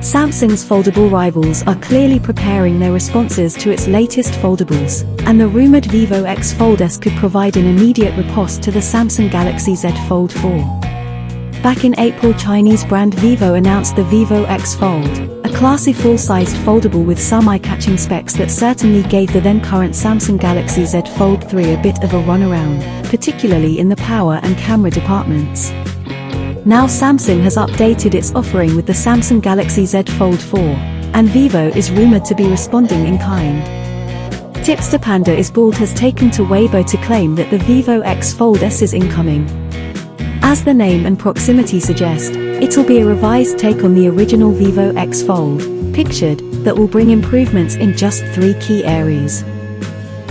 Samsung's foldable rivals are clearly preparing their responses to its latest foldables, and the rumored Vivo X Fold S could provide an immediate riposte to the Samsung Galaxy Z Fold 4. Back in April, Chinese brand Vivo announced the Vivo X Fold, a classy full-sized foldable with some eye-catching specs that certainly gave the then-current Samsung Galaxy Z Fold 3 a bit of a runaround, particularly in the power and camera departments. Now Samsung has updated its offering with the Samsung Galaxy Z Fold 4, and Vivo is rumored to be responding in kind. Tipster Panda is bald has taken to Weibo to claim that the Vivo X Fold S is incoming. As the name and proximity suggest, it'll be a revised take on the original Vivo X Fold, pictured, that will bring improvements in just 3 key areas.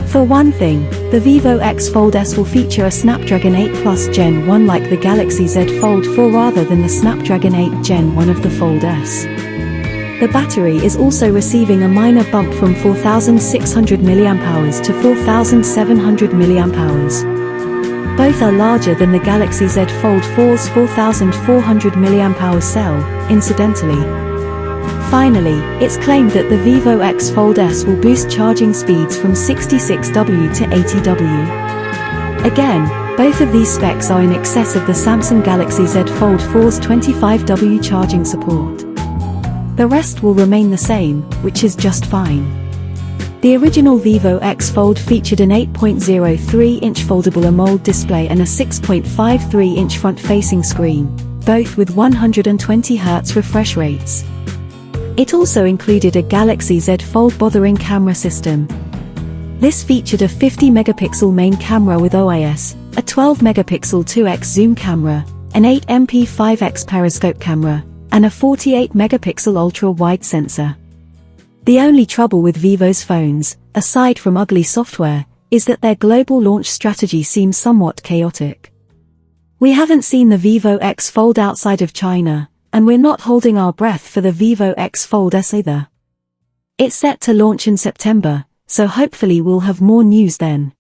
For one thing, the Vivo X Fold S will feature a Snapdragon 8 Plus Gen 1 like the Galaxy Z Fold 4 rather than the Snapdragon 8 Gen 1 of the Fold S. The battery is also receiving a minor bump from 4,600 mAh to 4,700 mAh. Both are larger than the Galaxy Z Fold 4's 4,400 mAh cell, incidentally. Finally, it's claimed that the Vivo X Fold S will boost charging speeds from 66W to 80W. Again, both of these specs are in excess of the Samsung Galaxy Z Fold 4's 25W charging support. The rest will remain the same, which is just fine. The original Vivo X Fold featured an 8.03-inch foldable AMOLED display and a 6.53-inch front-facing screen, both with 120Hz refresh rates. It also included a Galaxy Z Fold bothering camera system. This featured a 50-megapixel main camera with OIS, a 12-megapixel 2x zoom camera, an 8MP 5x periscope camera, and a 48-megapixel ultra-wide sensor. The only trouble with Vivo's phones, aside from ugly software, is that their global launch strategy seems somewhat chaotic. We haven't seen the Vivo X Fold outside of China, and we're not holding our breath for the Vivo X Fold S either. It's set to launch in September, so hopefully we'll have more news then.